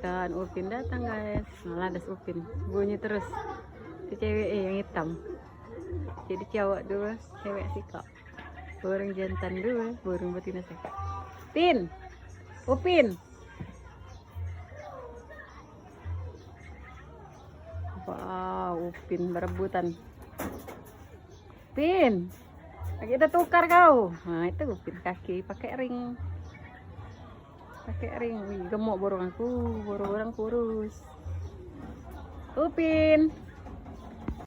ikan Upin datang guys. Malah ada Upin bunyi terus. Itu cewek yang hitam. Jadi cowok dua, cewek sikap. Burung jantan dua, burung betina seka. Pin, Upin. Wow, Upin berebutan. Pin, kita tukar kau. Nah itu Upin kaki pakai ring. Pakai ring. Wih, gemuk burung aku, burung kurus. Upin.